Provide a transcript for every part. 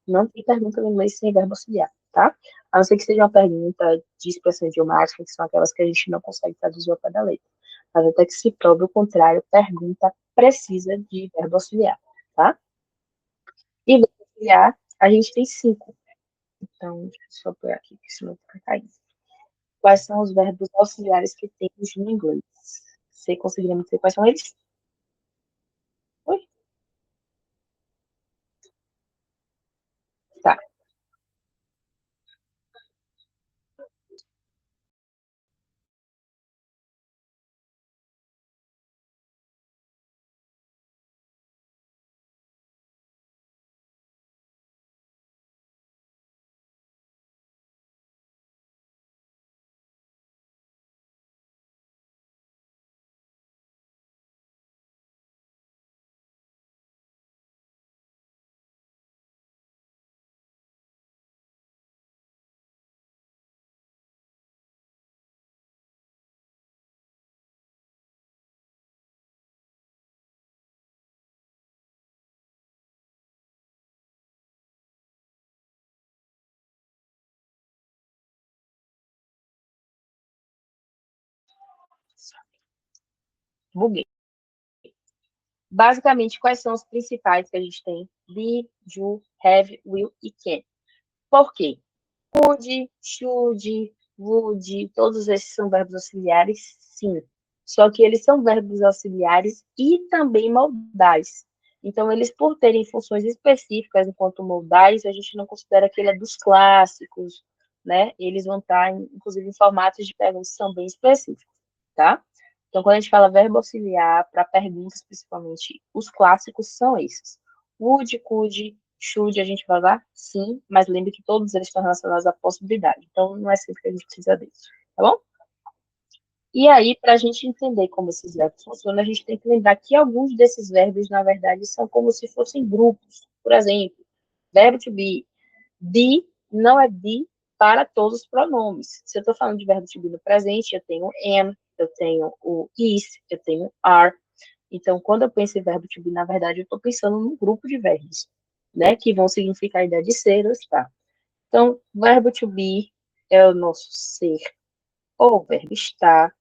Não tem pergunta no inglês sem verbo auxiliar, tá? A não ser que seja uma pergunta de expressão idiomática, que são aquelas que a gente não consegue traduzir ao pé da letra. Mas até que se prove o contrário, pergunta precisa de verbo auxiliar, tá? E verbo auxiliar, a gente tem 5. Então, deixa eu só pôr aqui, que senão fica caindo. Quais são os verbos auxiliares que temos no inglês? Você conseguiria me dizer quais são eles? Oi? Tá. Buguei. Basicamente, quais são os principais que a gente tem? Be, do, have, will e can. Por quê? Could, should, would, todos esses são verbos auxiliares, sim. Só que eles são verbos auxiliares e também modais. Então, eles, por terem funções específicas enquanto modais, a gente não considera que ele é dos clássicos, né? Eles vão estar, inclusive, em formatos de perguntas também específicos, tá? Então, quando a gente fala verbo auxiliar, para perguntas, principalmente, os clássicos são esses. Would, could, should, a gente vai lá? Sim, mas lembre que todos eles estão relacionados à possibilidade. Então, não é sempre que a gente precisa deles, tá bom? E aí, para a gente entender como esses verbos funcionam, a gente tem que lembrar que alguns desses verbos, na verdade, são como se fossem grupos. Por exemplo, verbo to be. Be não é be para todos os pronomes. Se eu estou falando de verbo to be no presente, eu tenho am, eu tenho o is, eu tenho are. Então, quando eu penso em verbo to be, na verdade, eu estou pensando num grupo de verbos, né, que vão significar a ideia de ser ou estar. Então, verbo to be é o nosso ser, ou verbo estar.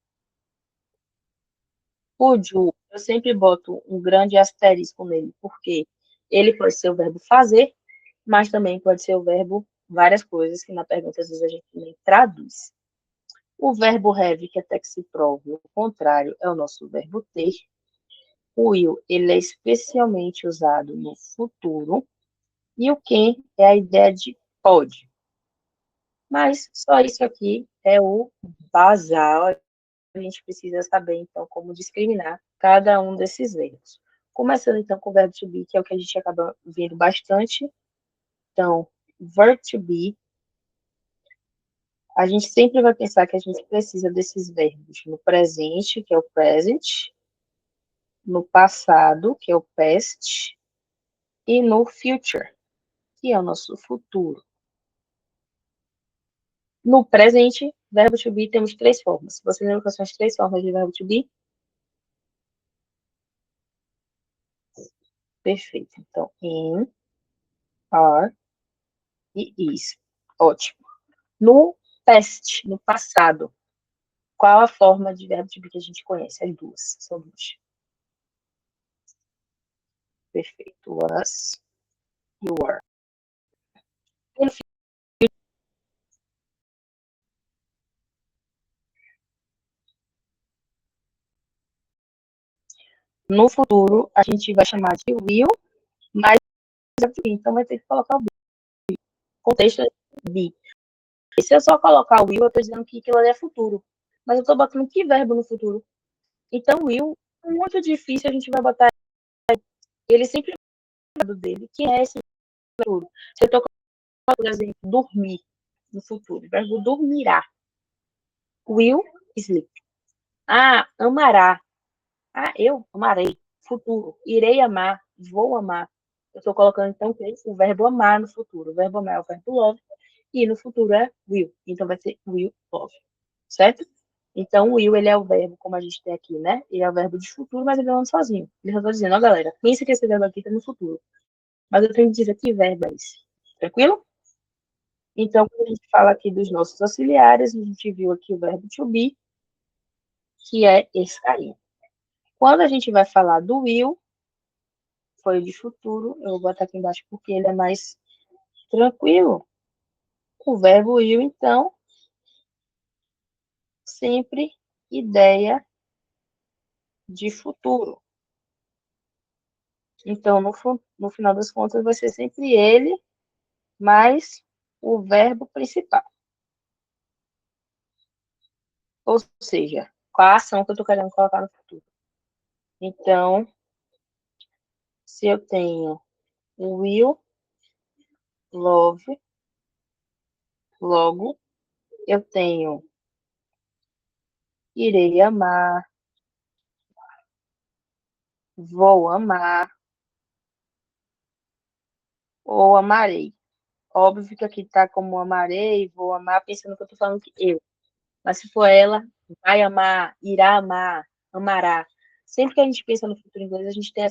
O do, eu sempre boto um grande asterisco nele, porque ele pode ser o verbo fazer, mas também pode ser o verbo várias coisas que na pergunta às vezes a gente nem traduz. O verbo have, que até que se prove o contrário, é o nosso verbo ter. O will, ele é especialmente usado no futuro. E o can é a ideia de pode. Mas só isso aqui é o basal. A gente precisa saber, então, como discriminar cada um desses verbos. Começando, então, com o verbo to be, que é o que a gente acaba vendo bastante. Então, verb to be, a gente sempre vai pensar que a gente precisa desses verbos no presente, que é o present, no passado, que é o past, e no future, que é o nosso futuro. No presente, verbo to be, temos três formas. Você lembra quais são as três formas de verbo to be? Perfeito. Então, in, are e is. Ótimo. No past, no passado, qual a forma de verbo to be que a gente conhece? As duas, são duas. Perfeito. Was, you were. No futuro, a gente vai chamar de will, mas então vai ter que colocar o be. O contexto é be. E se eu só colocar o will, eu estou dizendo que aquilo ali é futuro. Mas eu estou botando que verbo no futuro? Então, will, muito difícil a gente vai botar ele sempre do dele, que é esse futuro. Se eu estou colocando, por exemplo, dormir no futuro, o verbo dormirá. Will sleep. Ah, amará. Ah, eu amarei. Futuro. Irei amar. Vou amar. Eu estou colocando, então, o verbo amar no futuro. O verbo amar é o verbo love. E no futuro é will. Então, vai ser will love. Certo? Então, o will, ele é o verbo, como a gente tem aqui, né? Ele é o verbo de futuro, mas ele não anda sozinho. Ele só está dizendo, ó, galera, pensa que esse verbo aqui está no futuro. Mas eu tenho que dizer que verbo é esse. Tranquilo? Então, quando a gente fala aqui dos nossos auxiliares, a gente viu aqui o verbo to be, que é esse aí. Quando a gente vai falar do will, foi de futuro, eu vou botar aqui embaixo porque ele é mais tranquilo. O verbo will, então, sempre ideia de futuro. Então, no final das contas, vai ser sempre ele, mais o verbo principal. Ou seja, qual a ação que eu estou querendo colocar no futuro. Então, se eu tenho will, love, logo, eu tenho irei amar, vou amar ou amarei. Óbvio que aqui está como amarei, vou amar, pensando que eu estou falando que eu. Mas se for ela, vai amar, irá amar, amará. Sempre que a gente pensa no futuro inglês, a gente tem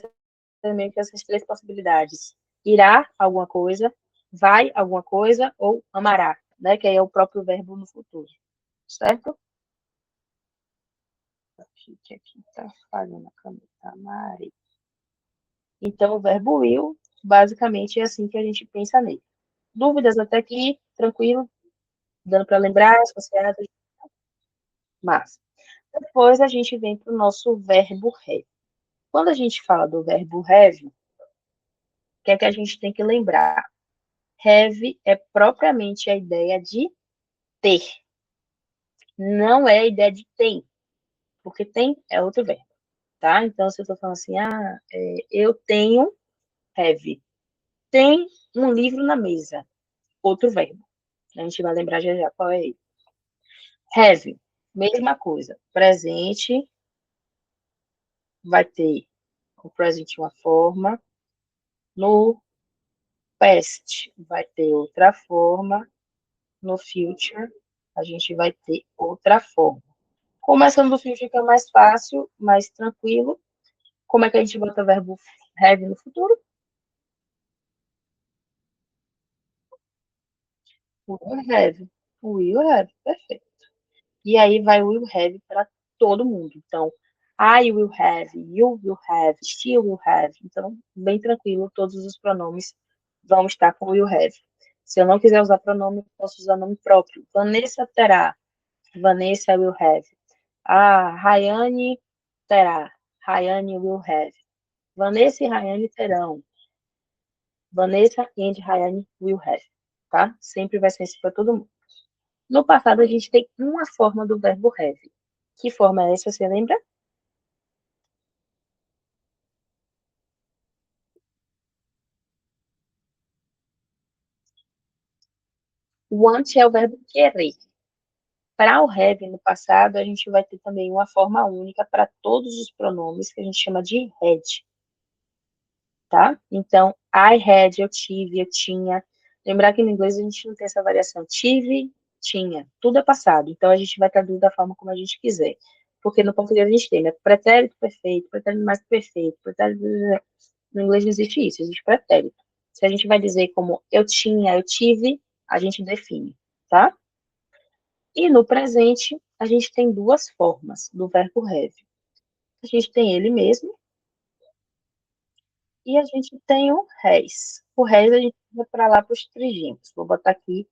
também essas três possibilidades. Irá alguma coisa, vai alguma coisa ou amará, né? Que aí é o próprio verbo no futuro, certo? Aqui tá falhando a caneta, amarei. Então, o verbo will, basicamente, é assim que a gente pensa nele. Dúvidas até aqui? Tranquilo? Dando para lembrar, associadas? Mas depois a gente vem para o nosso verbo have. Quando a gente fala do verbo have, o que é que a gente tem que lembrar? Have é propriamente a ideia de ter, não é a ideia de tem, porque tem é outro verbo, tá? Então, se eu estou falando assim, eu tenho have, tem um livro na mesa, outro verbo. A gente vai lembrar já já qual é ele. Have, mesma coisa, presente, vai ter o presente uma forma, no past vai ter outra forma, no future a gente vai ter outra forma. Começando do future fica mais fácil, mais tranquilo. Como é que a gente bota o verbo have no futuro? Will have. Will have, perfeito. E aí vai o will have para todo mundo. Então, I will have, you will have, she will have. Então, bem tranquilo, todos os pronomes vão estar com will have. Se eu não quiser usar pronome, eu posso usar nome próprio. Vanessa terá. Vanessa will have. Rayane terá. Rayane will have. Vanessa e Rayane terão. Vanessa and Rayane will have. Tá? Sempre vai ser isso para todo mundo. No passado, a gente tem uma forma do verbo have. Que forma é essa, você lembra? Want é o verbo querer. Para o have no passado, a gente vai ter também uma forma única para todos os pronomes que a gente chama de had, tá? Então, I had, eu tive, eu tinha. Lembrar que no inglês a gente não tem essa variação. Tive, tinha. Tudo é passado. Então, a gente vai traduzir da forma como a gente quiser. Porque no português a gente tem, né? Pretérito perfeito, pretérito mais perfeito, pretérito... No inglês não existe isso, existe pretérito. Se a gente vai dizer como eu tinha, eu tive, a gente define, tá? E no presente, a gente tem duas formas do verbo have. A gente tem ele mesmo e a gente tem o has. O has a gente vai para lá para os trigêmeos. Vou botar aqui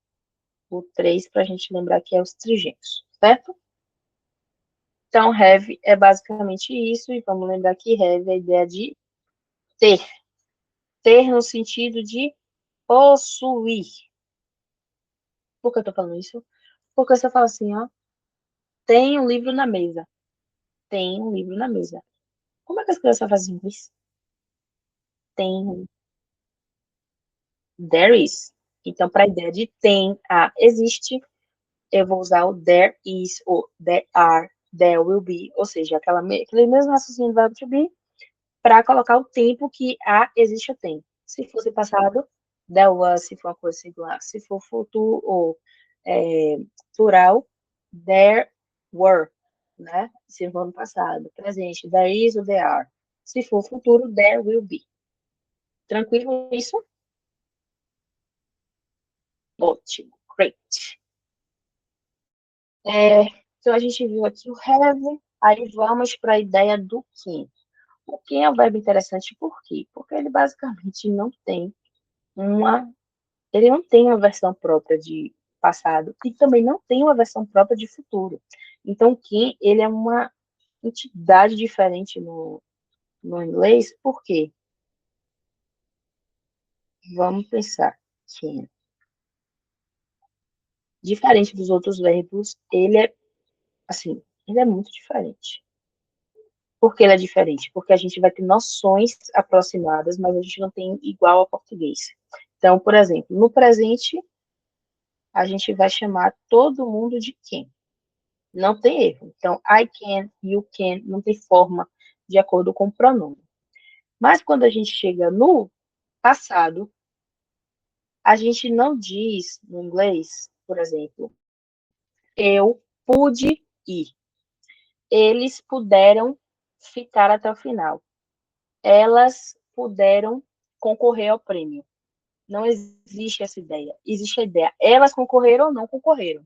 o 3 para a gente lembrar que é os trigêmeos, certo? Então, have é basicamente isso, e vamos lembrar que have é a ideia de ter. Ter no sentido de possuir. Por que eu tô falando isso? Porque você fala assim, ó, tem um livro na mesa. Tem um livro na mesa. Como é que as crianças fazem isso? Tem, there is. Então, para a ideia de tem, existe, eu vou usar o there is, ou there are, there will be, ou seja, aquele mesmo raciocínio do verbo to be, para colocar o tempo que existe ou tem. Se fosse passado, there was, se for uma coisa singular. Se for futuro ou plural, there were, né? Se for no passado. Presente, there is ou there are. Se for futuro, there will be. Tranquilo isso? Ótimo, great. Então, a gente viu aqui o have, aí vamos para a ideia do can. O can é um verbo interessante por quê? Porque ele basicamente uma, ele não tem uma versão própria de passado e também não tem uma versão própria de futuro. Então, o can, ele é uma entidade diferente no inglês, por quê? Vamos pensar. Can. Diferente dos outros verbos, ele é, assim, ele é muito diferente. Por que ele é diferente? Porque a gente vai ter noções aproximadas, mas a gente não tem igual ao português. Então, por exemplo, no presente, a gente vai chamar todo mundo de can. Não tem erro. Então, I can, you can, não tem forma de acordo com o pronome. Mas quando a gente chega no passado, a gente não diz no inglês, por exemplo, eu pude ir. Eles puderam ficar até o final. Elas puderam concorrer ao prêmio. Não existe essa ideia. Existe a ideia, elas concorreram ou não concorreram.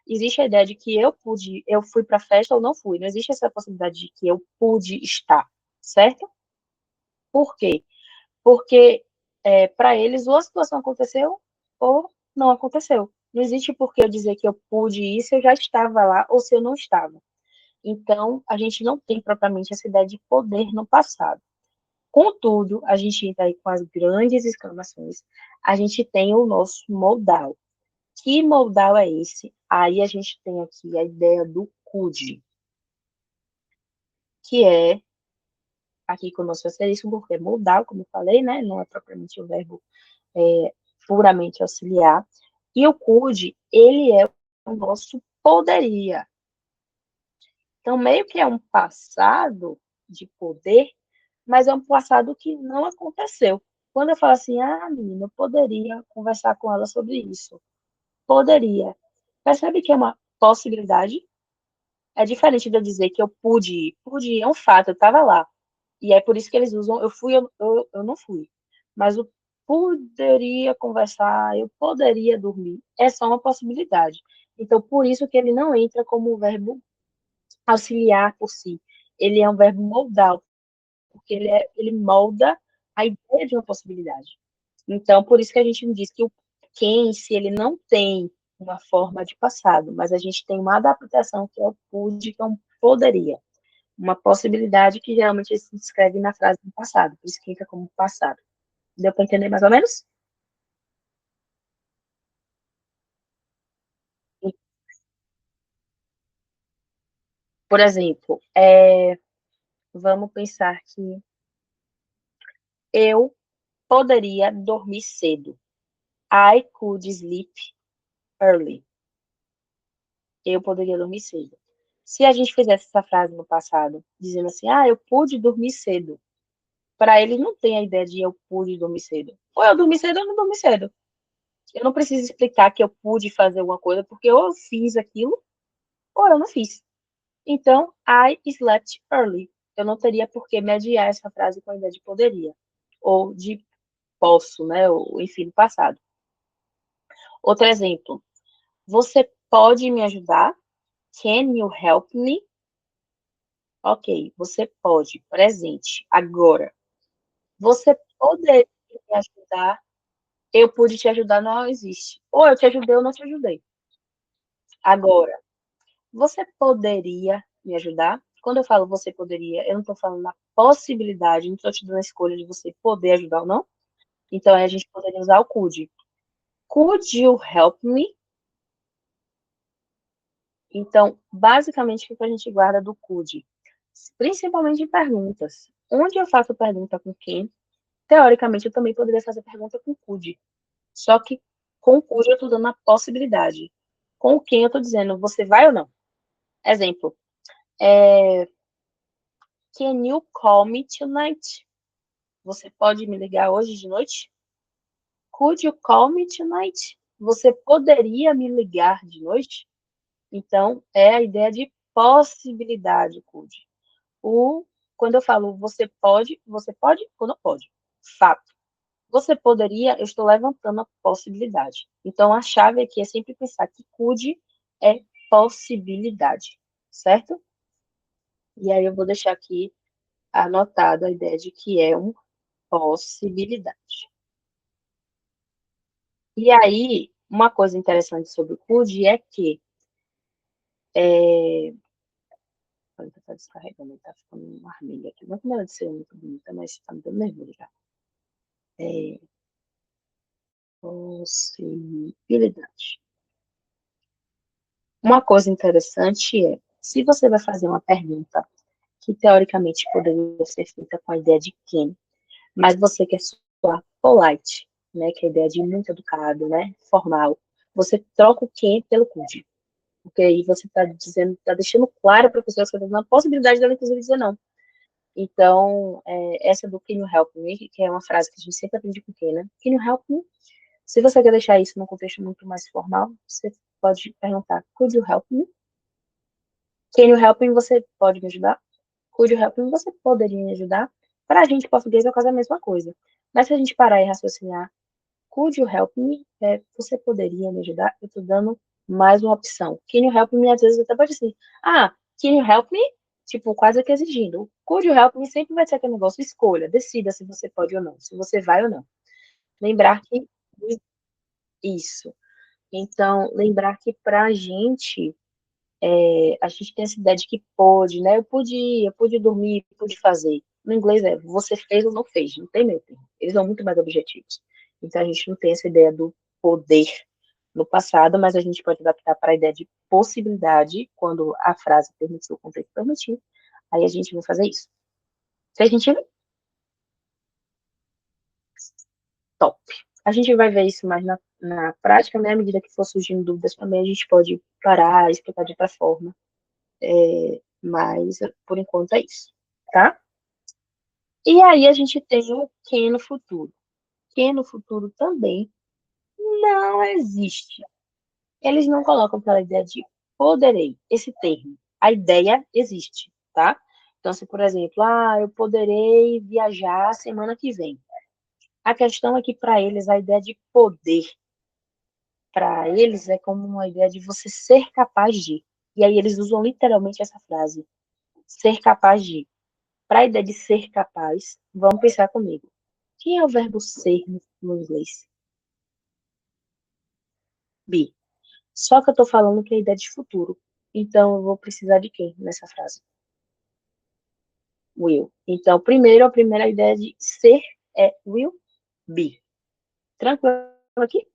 Existe a ideia de que eu fui para a festa ou não fui. Não existe essa possibilidade de que eu pude estar, certo? Por quê? Porque para eles ou a situação aconteceu ou não aconteceu. Não existe por que eu dizer que eu pude ir se eu já estava lá ou se eu não estava. Então, a gente não tem propriamente essa ideia de poder no passado. Contudo, a gente entra aí com as grandes exclamações, a gente tem o nosso modal. Que modal é esse? Aí a gente tem aqui a ideia do could, que é, aqui com o nosso asterisco, porque é modal, como eu falei, né? Não é propriamente o verbo puramente auxiliar. E o could, ele é o nosso poderia. Então, meio que é um passado de poder, mas é um passado que não aconteceu. Quando eu falo assim, menina, eu poderia conversar com ela sobre isso. Poderia. Percebe que é uma possibilidade? É diferente de eu dizer que eu pude ir. Pude ir é um fato, eu estava lá. E é por isso que eles usam eu fui, eu não fui. Mas o poderia conversar, eu poderia dormir, é só uma possibilidade. Então, por isso que ele não entra como um verbo auxiliar por si. Ele é um verbo modal, porque ele molda a ideia de uma possibilidade. Então, por isso que a gente diz que o quem, se ele não tem uma forma de passado, mas a gente tem uma adaptação que é o pude, que é um poderia. Uma possibilidade que geralmente se descreve na frase do passado, por isso que entra como passado. Deu para entender mais ou menos? Por exemplo, vamos pensar que eu poderia dormir cedo. I could sleep early. Eu poderia dormir cedo. Se a gente fizesse essa frase no passado, dizendo assim, eu pude dormir cedo, para eles não tem a ideia de eu pude dormir cedo. Ou eu dormi cedo ou eu não dormi cedo. Eu não preciso explicar que eu pude fazer alguma coisa, porque ou eu fiz aquilo, ou eu não fiz. Então, I slept early. Eu não teria por que mediar essa frase com a ideia de poderia. Ou de posso, né? Ou, enfim, no passado. Outro exemplo. Você pode me ajudar? Can you help me? Ok, você pode. Presente. Agora. Você poderia me ajudar? Eu pude te ajudar, não existe. Ou eu te ajudei ou não te ajudei. Agora, você poderia me ajudar? Quando eu falo você poderia, eu não estou falando na possibilidade, não estou te dando a escolha de você poder ajudar ou não. Então, aí a gente poderia usar o could. Could you help me? Então, basicamente, o que a gente guarda do could? Principalmente em perguntas. Onde eu faço pergunta com quem, teoricamente, eu também poderia fazer pergunta com could. Só que com o could eu estou dando a possibilidade. Com quem eu estou dizendo, você vai ou não? Exemplo. Can you call me tonight? Você pode me ligar hoje de noite? Could you call me tonight? Você poderia me ligar de noite? Então, é a ideia de possibilidade, could. Quando eu falo você pode ou não pode? Fato. Você poderia, eu estou levantando a possibilidade. Então, a chave aqui é sempre pensar que could é possibilidade, certo? E aí eu vou deixar aqui anotado a ideia de que é uma possibilidade. E aí, uma coisa interessante sobre o could é que olha, tá descarregando, tá ficando um vermelho aqui. Não é como ela de ser muito bonita, mas tá me dando nervoso já. É, possibilidade. Uma coisa interessante é, se você vai fazer uma pergunta que teoricamente poderia ser feita com a ideia de quem, mas você quer soar polite, né, que é a ideia de muito educado, né, formal, você troca o quem pelo could. Porque aí você está dizendo, está deixando claro para a pessoa que você está dando a possibilidade dela, inclusive, dizer não. Então, essa do Can you help me, que é uma frase que a gente sempre aprende com quem, né? Can you help me? Se você quer deixar isso num contexto muito mais formal, você pode perguntar, could you help me? Can you help me? Você pode me ajudar? Could you help me? Você poderia me ajudar? Para a gente, português, é quase a mesma coisa. Mas se a gente parar e raciocinar, could you help me? Você poderia me ajudar? Eu estou dando mais uma opção. Can you help me? Às vezes até pode ser, can you help me? Tipo, quase que exigindo. Could you help me? Sempre vai ser aquele negócio, escolha, decida se você pode ou não, se você vai ou não. Lembrar que isso. Então, lembrar que pra gente, a gente tem essa ideia de que pode, né? Eu pude dormir, pude fazer. No inglês você fez ou não fez, não tem meio termo. Eles são muito mais objetivos. Então, a gente não tem essa ideia do poder no passado, mas a gente pode adaptar para a ideia de possibilidade, quando a frase permitiu, o contexto permitir. Aí a gente vai fazer isso. Se a gente top. A gente vai ver isso mais na prática, né? À medida que for surgindo dúvidas também, a gente pode parar, explicar de outra forma. Mas, por enquanto, é isso, tá? E aí a gente tem o que no futuro. Que no futuro também não existe. Eles não colocam aquela ideia de poderei, esse termo. A ideia existe, tá? Então, se, por exemplo, eu poderei viajar semana que vem. A questão é que, para eles, a ideia de poder para eles é como uma ideia de você ser capaz de. E aí eles usam literalmente essa frase, ser capaz de. Para a ideia de ser capaz, vamos pensar comigo. Quem é o verbo ser no inglês? Be. Só que eu estou falando que é a ideia de futuro. Então, eu vou precisar de quem nessa frase? Will. Então, primeiro, a primeira ideia de ser é will be. Tranquilo aqui?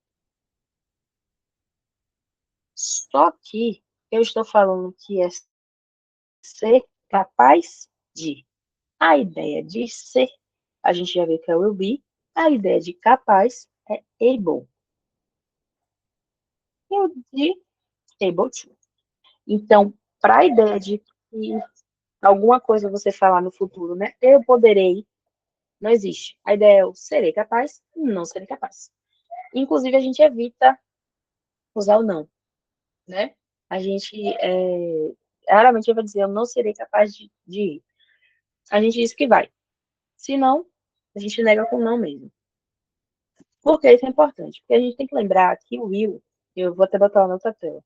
Só que eu estou falando que é ser capaz de. A ideia de ser, a gente já viu que é will be. A ideia de capaz é able. Eu de able to. Então, para a ideia de que alguma coisa você falar no futuro, né? Eu poderei, não existe. A ideia é eu serei capaz, não serei capaz. Inclusive, a gente evita usar o não, né? A gente raramente vai dizer eu não serei capaz de ir. A gente diz que vai. Se não, a gente nega com não mesmo. Por que isso é importante? Porque a gente tem que lembrar que o will, eu vou até botar na outra tela,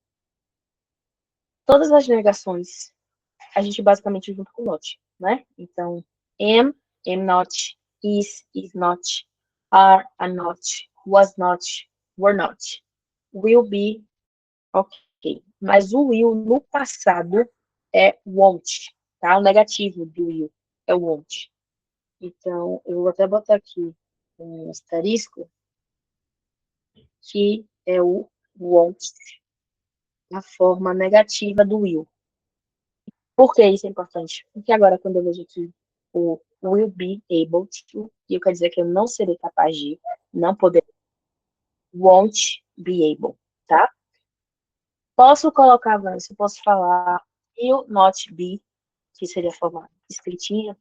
todas as negações, a gente basicamente junta com not, né? Então, am not, is not, are not, was not, were not, will be, ok. Mas o will no passado é won't, tá? O negativo do will é won't. Então, eu vou até botar aqui um asterisco, que é o won't, a forma negativa do will. Por que isso é importante? Porque agora, quando eu vejo aqui o will be able to, e eu quero dizer que eu não serei capaz de, não poder, won't be able, tá? Posso colocar avanço, posso falar will not be, que seria a forma escritinha,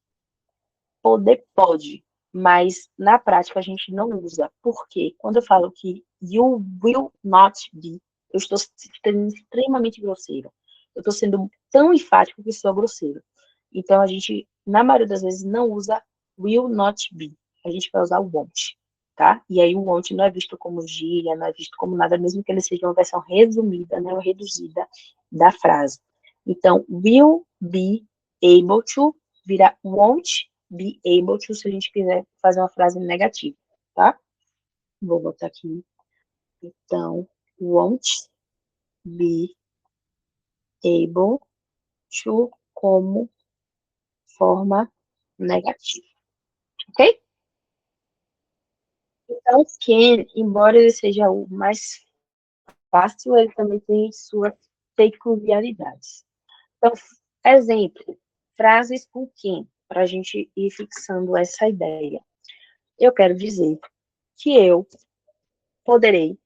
poder pode, mas na prática a gente não usa. Por quê? Quando eu falo que you will not be, eu estou sendo extremamente grosseira. Eu estou sendo tão enfático que sou grosseira. Então a gente, na maioria das vezes, não usa will not be. A gente vai usar o won't. tá? E aí o want não é visto como gíria, não é visto como nada, mesmo que ele seja uma versão resumida, né, ou reduzida da frase. Então, will be able to vira won't be able to se a gente quiser fazer uma frase negativa, tá? Vou botar aqui. Então, won't be able to como forma negativa, ok? Então, can, embora ele seja o mais fácil, ele também tem suas peculiaridades. Então, exemplo, frases com can, para a gente ir fixando essa ideia. Eu quero dizer que eu poderei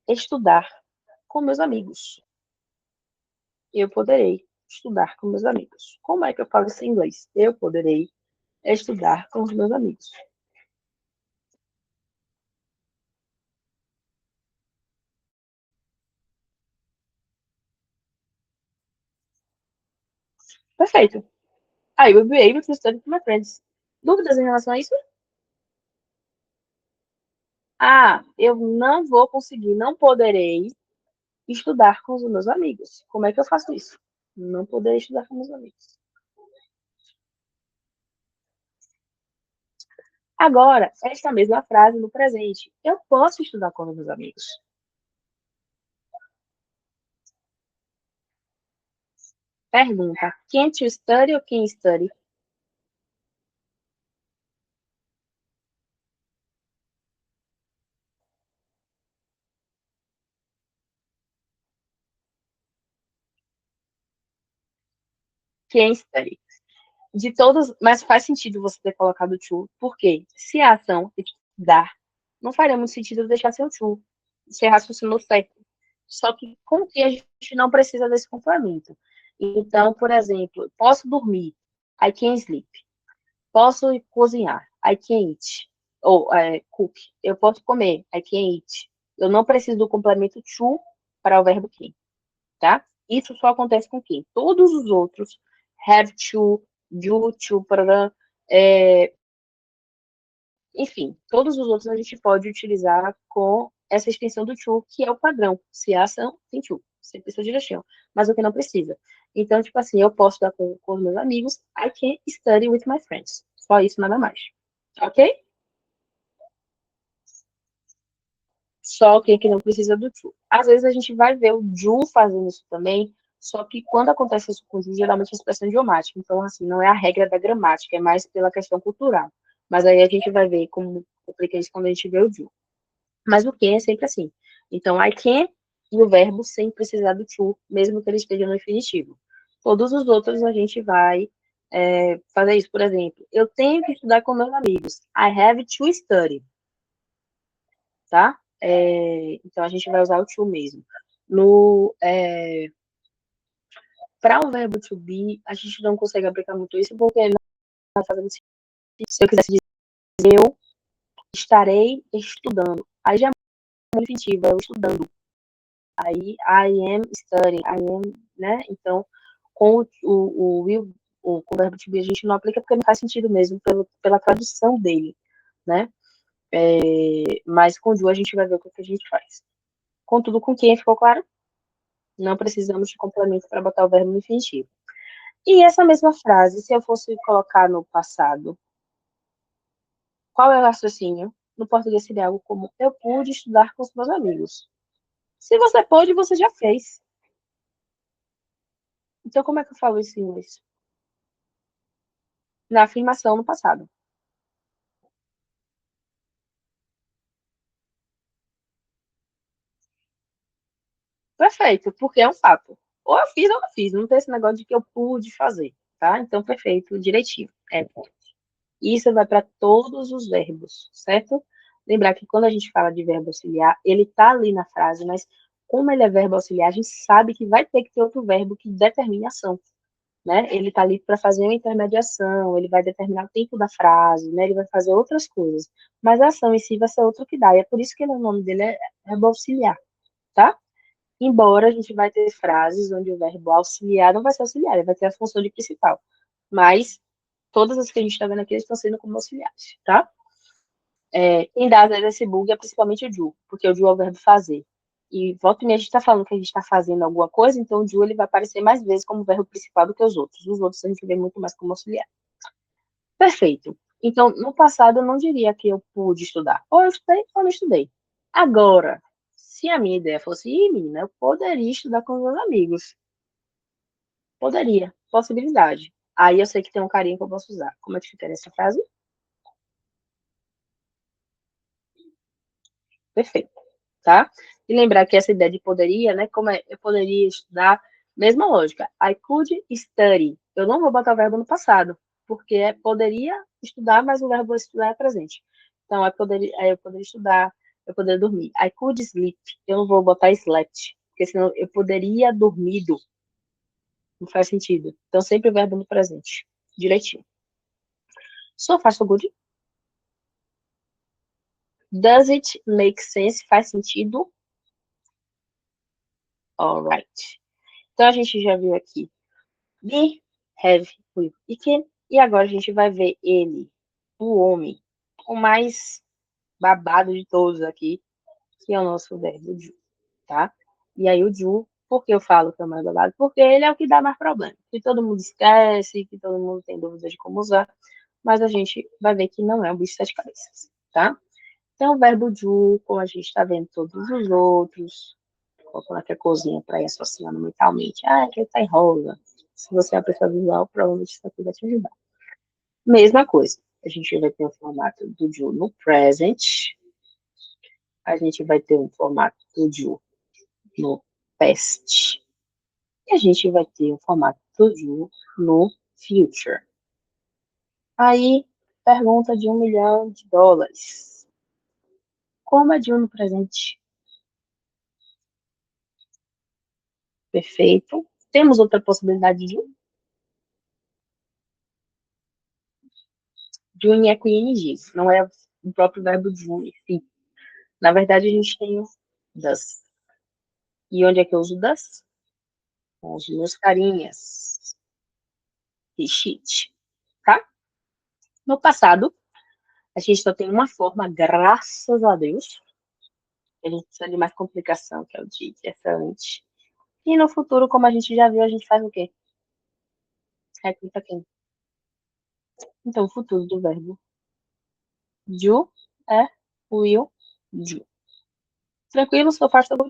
estudar com meus amigos. Eu poderei estudar com meus amigos. Como é que eu falo isso em inglês? Eu poderei estudar com os meus amigos. Perfeito. I will be able to study with my friends. Dúvidas em relação a isso? Ah, eu não vou conseguir, não poderei estudar com os meus amigos. Como é que eu faço isso? Não poderei estudar com meus amigos. Agora, esta mesma frase no presente. Eu posso estudar com os meus amigos. Pergunta: can't you study ou can you study? Can study. De todos, mas faz sentido você ter colocado to, porque se a ação é dar, não faria muito sentido deixar sem o to. Você raciocinou certo. Só que com que a gente não precisa desse complemento. Então, por exemplo, posso dormir, I can sleep. Posso cozinhar, I can eat. Ou cook, eu posso comer, I can eat. Eu não preciso do complemento to para o verbo can, tá? Isso só acontece com quem? Todos os outros, have to, due to, enfim, todos os outros a gente pode utilizar com essa extensão do to, que é o padrão. Se a ação, tem to. Você precisa de direção, mas o que não precisa. Então, tipo assim, eu posso dar com os meus amigos, I can study with my friends. Só isso, nada mais. Ok? Só que aqui não precisa do to. Às vezes a gente vai ver o do fazendo isso também, só que quando acontece isso com o do, geralmente é expressão idiomática. Então, assim, não é a regra da gramática, é mais pela questão cultural. Mas aí a gente vai ver como aplica isso quando a gente vê o do. Mas o can é sempre assim. Então, I can e o verbo sem precisar do to, mesmo que ele esteja no infinitivo. Todos os outros a gente vai fazer isso. Por exemplo, eu tenho que estudar com meus amigos. I have to study, tá? Então, a gente vai usar o to mesmo. Para o verbo to be, a gente não consegue aplicar muito isso, porque não está fazendo sentido. Se eu quisesse dizer, eu estarei estudando. Aí já é muito infinitivo, eu estudando. Aí, I am studying, I am, né? Então, com o will, com o verbo to be, a gente não aplica porque não faz sentido mesmo, pela tradução dele, né? Mas com o do a gente vai ver o que a gente faz. Contudo, com quem ficou claro? Não precisamos de complemento para botar o verbo no infinitivo. E essa mesma frase, se eu fosse colocar no passado, qual é o raciocínio? No português seria algo como eu pude estudar com os meus amigos. Se você pôde, você já fez. Então, como é que eu falo isso em inglês? Na afirmação no passado. Perfeito, porque é um fato. Ou eu não fiz. Não tem esse negócio de que eu pude fazer, tá? Então, perfeito, direitinho. Isso vai para todos os verbos, certo? Lembrar que quando a gente fala de verbo auxiliar, ele tá ali na frase, mas como ele é verbo auxiliar, a gente sabe que vai ter que ter outro verbo que determine a ação, né? Ele tá ali para fazer uma intermediação, ele vai determinar o tempo da frase, né? Ele vai fazer outras coisas. Mas a ação em si vai ser outro que dá. E é por isso que o nome dele é verbo auxiliar, tá? Embora a gente vai ter frases onde o verbo auxiliar não vai ser auxiliar, ele vai ter a função de principal. Mas todas as que a gente está vendo aqui estão sendo como auxiliares, tá? Quem dá esse bug é principalmente o Ju, porque o Ju é o verbo fazer. E volta e meia a gente está falando que a gente está fazendo alguma coisa, então o Ju ele vai aparecer mais vezes como verbo principal do que os outros. Os outros a gente vê muito mais como auxiliar. Perfeito. Então, no passado, eu não diria que eu pude estudar. Ou eu estudei ou não estudei. Agora, se a minha ideia fosse, menina, eu poderia estudar com os meus amigos. Poderia. Possibilidade. Aí eu sei que tem um carinho que eu posso usar. Como é que fica essa frase? Perfeito. Tá? E lembrar que essa ideia de poderia, né? Como é, eu poderia estudar, mesma lógica. I could study. Eu não vou botar o verbo no passado, porque poderia estudar, mas o verbo estudar é presente. Então, eu poderia estudar, eu poderia dormir. I could sleep. Eu não vou botar slept, porque senão eu poderia dormido. Não faz sentido. Então, sempre o verbo no presente. Direitinho. So far, so good. Does it make sense? Faz sentido? Alright. Então, a gente já viu aqui be, have, will e can. E agora a gente vai ver ele, o homem, o mais babado de todos aqui, que é o nosso verbo Ju, tá? E aí o Ju, por que eu falo que é o mais babado? Porque ele é o que dá mais problema. Que todo mundo esquece, que todo mundo tem dúvidas de como usar, mas a gente vai ver que não é um bicho de sete cabeças, tá? Então, o verbo Ju, como a gente está vendo todos os outros, colocando aqui a cozinha para ir associando mentalmente. Ah, aqui está em rosa. Se você é uma pessoa visual, provavelmente isso aqui vai te ajudar. Mesma coisa. A gente vai ter o formato do Ju no present. A gente vai ter um formato do Ju no past. E a gente vai ter um formato do Ju no future. Aí, pergunta de US$ 1 milhão. Como é Ju no presente? Perfeito. Temos outra possibilidade de Ju? Ju em EQING. Não é o próprio verbo Ju em si. Na verdade, a gente tem o das. E onde é que eu uso das? Com os meus carinhas. Rishit, tá? No passado, a gente só tem uma forma, graças a Deus. A gente precisa de mais complicação, que é o de excelente. E no futuro, como a gente já viu, a gente faz o quê? Recruta quem? Então, o futuro do verbo do é will do. Tranquilo, sou fácil do.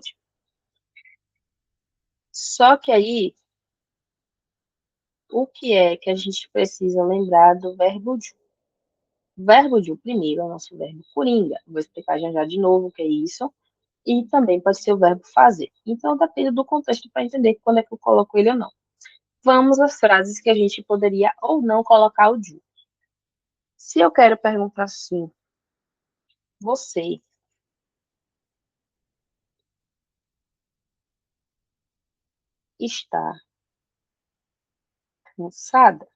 Só que aí, o que é que a gente precisa lembrar do verbo do? O verbo de o primeiro é o nosso verbo coringa. Vou explicar já já de novo o que é isso. E também pode ser o verbo fazer. Então, depende do contexto para entender quando é que eu coloco ele ou não. Vamos às frases que a gente poderia ou não colocar o de. Se eu quero perguntar assim, você está cansada?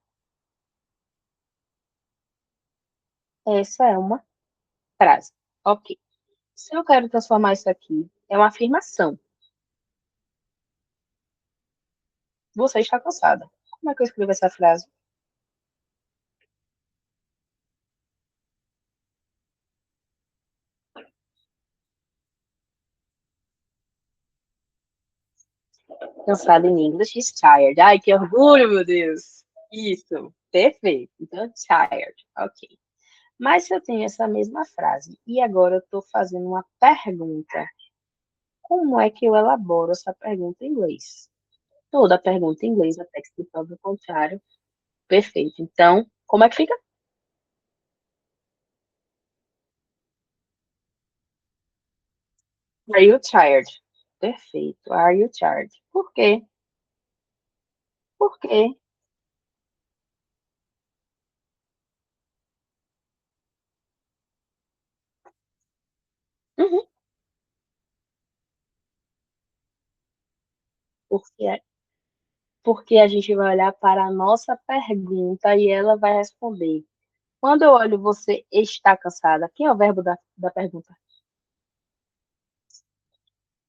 Essa é uma frase. Ok. Se eu quero transformar isso aqui, é uma afirmação. Você está cansada. Como é que eu escrevo essa frase? Cansada em inglês is tired. Ai, que orgulho, meu Deus. Isso, perfeito. Então, tired. Ok. Mas se eu tenho essa mesma frase e agora eu estou fazendo uma pergunta, como é que eu elaboro essa pergunta em inglês? Toda pergunta em inglês, até que se prove o contrário. Perfeito. Então, como é que fica? Are you tired? Perfeito. Are you tired? Por quê? Por quê? Uhum. Porque, porque a gente vai olhar para a nossa pergunta e ela vai responder. Quando eu olho você está cansada, quem é o verbo da pergunta?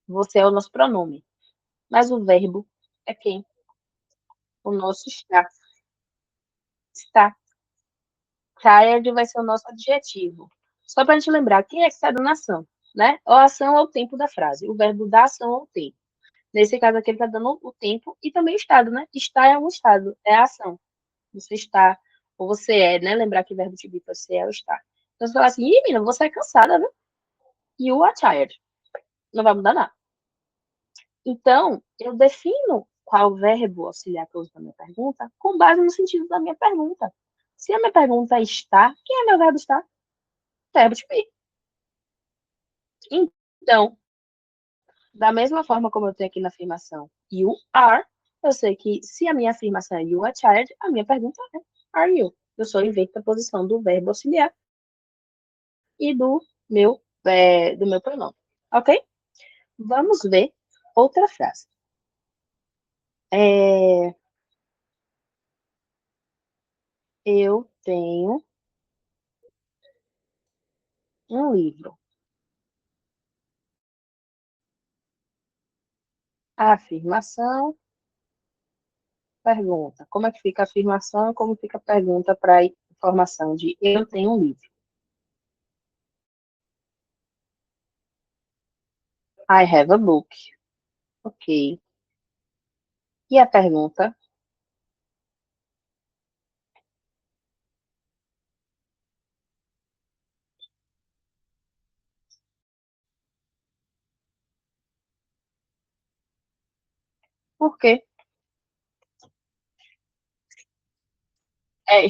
Você é o nosso pronome. Mas o verbo é quem? O nosso está. Está. Tired vai ser o nosso adjetivo. Só para a gente lembrar, quem é que está dando ação, né? Ou a ação ou o tempo da frase. O verbo da ação ou o tempo. Nesse caso aqui, ele está dando o tempo e também o estado, né? Está é um estado, é a ação. Você está, ou você é, né? Lembrar que verbo to be você é ou está. Então, você fala assim, ih, menina, você é cansada, né? You are tired. Não vai mudar nada. Então, eu defino qual verbo auxiliar que eu uso na minha pergunta com base no sentido da minha pergunta. Se a minha pergunta é está, quem é meu verbo estar? Verbo to be. Então, da mesma forma como eu tenho aqui na afirmação you are, eu sei que se a minha afirmação é you are child, a minha pergunta é are you? Eu só invento a posição do verbo auxiliar e do meu pronome. Ok? Vamos ver outra frase. Eu tenho um livro. Afirmação, pergunta. Como é que fica a afirmação? Como fica a pergunta para a informação de eu tenho um livro? I have a book. Ok. E a pergunta? Por quê? É,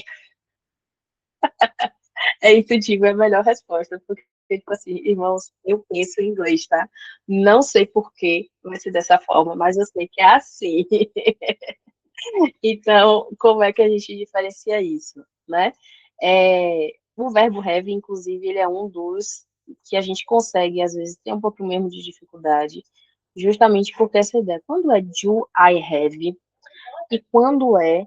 é intuitivo, é a melhor resposta. Porque, tipo assim, irmãos, eu penso em inglês, tá? Não sei por que vai ser dessa forma, mas eu sei que é assim. Então, como é que a gente diferencia isso, né? O verbo have, inclusive, ele é um dos que a gente consegue, às vezes, ter um pouco mesmo de dificuldade, justamente porque essa ideia, quando é do I have e quando é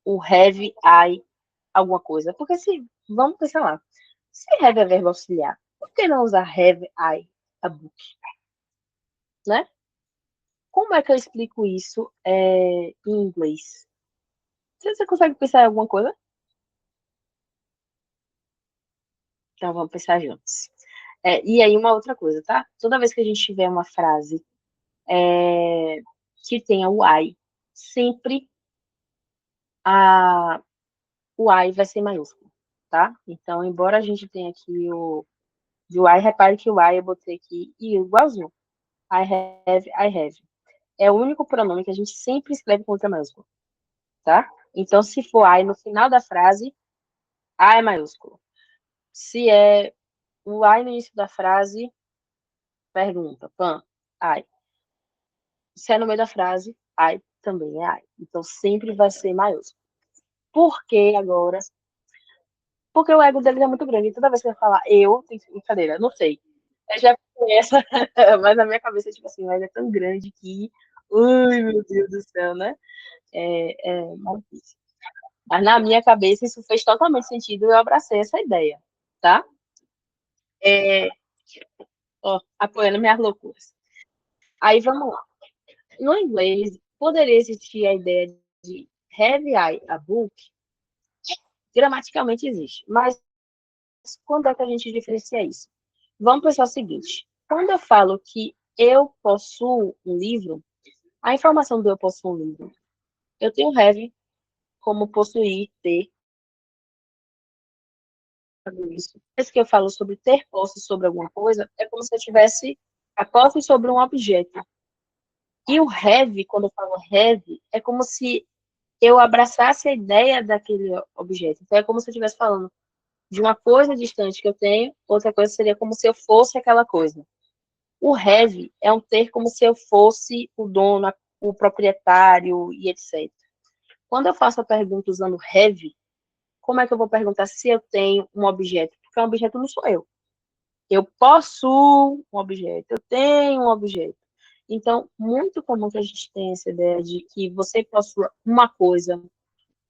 o have I alguma coisa. Porque se, vamos pensar lá, se have é verbo auxiliar, por que não usar have I a book, né? Como é que eu explico isso em inglês? Você consegue pensar em alguma coisa? Então vamos pensar juntos. E aí uma outra coisa, tá? Toda vez que a gente tiver uma frase que tenha o I, sempre a, o I vai ser maiúsculo, tá? Então, embora a gente tenha aqui o I, repare que o I eu botei aqui igualzinho. I have, I have. É o único pronome que a gente sempre escreve com letra maiúscula, tá? Então, se for I no final da frase, I é maiúsculo. Se é o I no início da frase, pergunta, pan, I. Se é no meio da frase, I também é I. Então, sempre vai ser maiúsculo. Por que agora? Porque o ego dele é muito grande. E toda vez que ele falar eu, tem brincadeira, não sei. Eu já conheço, mas na minha cabeça, tipo assim, o ego é tão grande que. Ui, meu Deus do céu, né? É mais difícil. Mas na minha cabeça isso fez totalmente sentido e eu abracei essa ideia, tá? É, ó, apoiando minhas loucuras. Aí vamos lá. No inglês, poderia existir a ideia de have I a book? Gramaticalmente existe. Mas quando é que a gente diferencia isso? Vamos pensar o seguinte: quando eu falo que eu possuo um livro, a informação do eu possuo um livro, eu tenho have como possuir, ter, isso. Esse que eu falo sobre ter posse sobre alguma coisa, é como se eu tivesse a posse sobre um objeto. E o have, quando eu falo have, é como se eu abraçasse a ideia daquele objeto. Então, é como se eu estivesse falando de uma coisa distante que eu tenho, outra coisa seria como se eu fosse aquela coisa. O have é um ter como se eu fosse o dono, o proprietário e etc. Quando eu faço a pergunta usando have, como é que eu vou perguntar se eu tenho um objeto? Porque um objeto não sou eu. Eu possuo um objeto, eu tenho um objeto. Então, muito comum que a gente tenha essa ideia de que você possua uma coisa,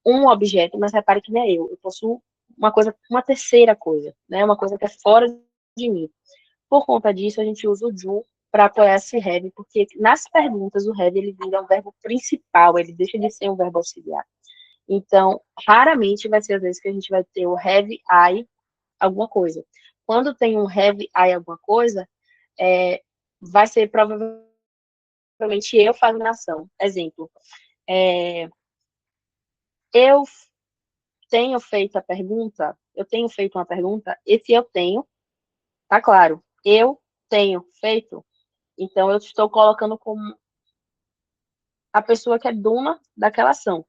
um objeto, mas repare que não é eu. Eu possuo uma coisa, uma terceira coisa, né? Uma coisa que é fora de mim. Por conta disso, a gente usa o do para apoiar esse have, porque nas perguntas o have ele vira um verbo principal, ele deixa de ser um verbo auxiliar. Então, raramente vai ser as vezes que a gente vai ter o have I alguma coisa. quando tem um have I alguma coisa, vai ser provavelmente eu fazendo ação. Exemplo, eu tenho feito a pergunta, eu tenho feito uma pergunta, esse eu tenho, tá claro, eu tenho feito, então eu estou colocando como a pessoa que é dona daquela ação.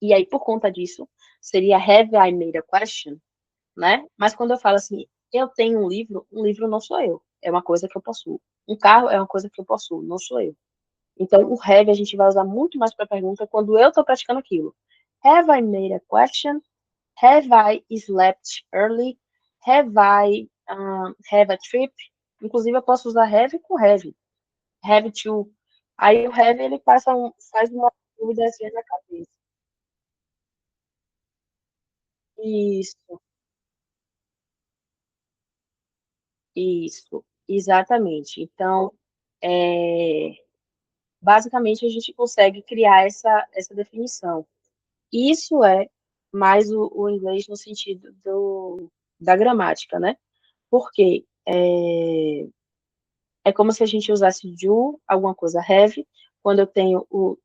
E aí, por conta disso, seria have I made a question, né? Mas quando eu falo assim, eu tenho um livro não sou eu, é uma coisa que eu possuo. Um carro é uma coisa que eu possuo, não sou eu. Então, o have a gente vai usar muito mais para pergunta quando eu estou praticando aquilo. Have I made a question? Have I slept early? Have a trip? Inclusive, eu posso usar have com have. Have to. Aí o have, ele faz uma dúvida assim na cabeça. Isso, isso, exatamente. Então, é, basicamente, a gente consegue criar essa definição. Isso é mais o inglês no sentido da gramática, né? Porque é como se a gente usasse do, alguma coisa have, quando eu tenho o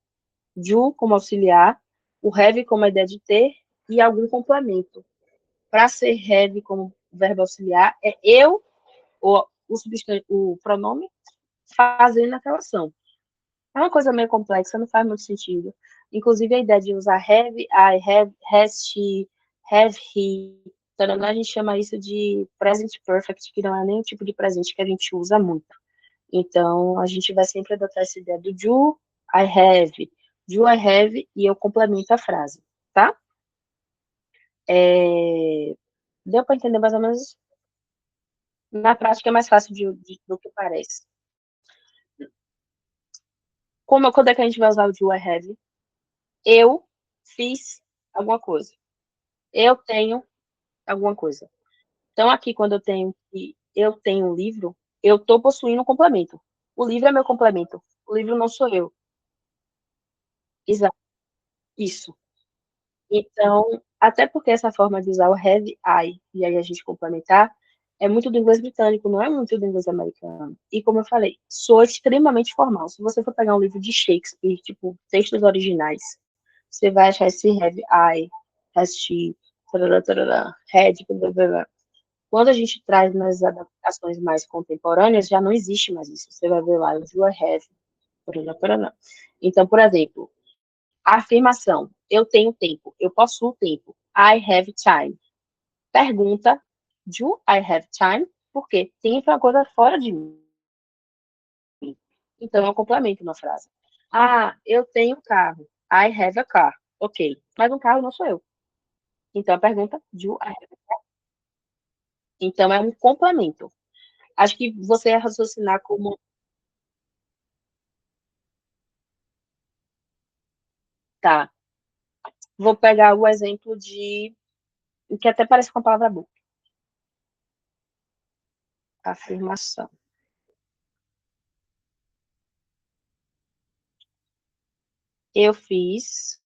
do como auxiliar, o have como a ideia de ter e algum complemento. Para ser have como verbo auxiliar, é eu, o pronome, fazendo aquela ação. É uma coisa meio complexa, não faz muito sentido. Inclusive, a ideia de usar have, I, have, has she, have he, a gente chama isso de present perfect, que não é nem o tipo de presente que a gente usa muito. Então, a gente vai sempre adotar essa ideia do do I have, e eu complemento a frase, tá? Deu para entender mais ou menos? Na prática é mais fácil do que parece. Quando é que a gente vai usar o do I have? Eu fiz alguma coisa. Eu tenho alguma coisa. Então, aqui, quando eu tenho que eu tenho um livro, eu estou possuindo um complemento. O livro é meu complemento. O livro não sou eu. Exato. Isso. Então, até porque essa forma de usar o have I e aí a gente complementar é muito do inglês britânico, não é muito do inglês americano. E como eu falei, sou extremamente formal. Se você for pegar um livro de Shakespeare, tipo, textos originais, você vai achar esse have I, has she, tarará, tarará, had, blá, blá, blá. Quando a gente traz nas adaptações mais contemporâneas, já não existe mais isso. Você vai ver lá, you have, tarará, tarará. Então, por exemplo, a afirmação, eu tenho tempo, eu possuo tempo. I have time. Pergunta, do I have time? Porque tempo é uma coisa fora de mim. Então, é um complemento na frase. Ah, eu tenho carro. I have a car. Ok. Mas um carro não sou eu. Então, a pergunta, do I have? Então, é um complemento. Acho que você ia raciocinar como. Tá. Vou pegar o exemplo de. Que até parece com a palavra book. Afirmação. Eu fiz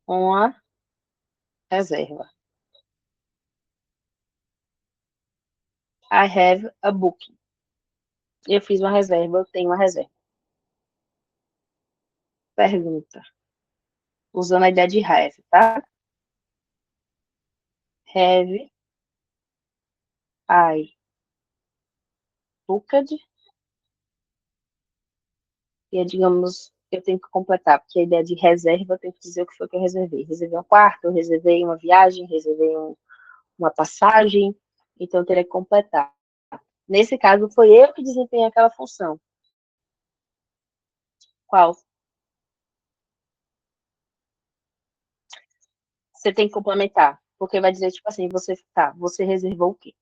uma reserva. I have a booking. Eu fiz uma reserva, eu tenho uma reserva. Pergunta. Usando a ideia de have, tá? Have I booked? E, digamos, eu tenho que completar, porque a ideia de reserva eu tenho que dizer o que foi que eu reservei. Reservei um quarto, eu reservei uma viagem, reservei uma passagem, então eu teria que completar. Nesse caso, foi eu que desempenhei aquela função. Qual? Você tem que complementar, porque vai dizer, tipo assim, você reservou o quê?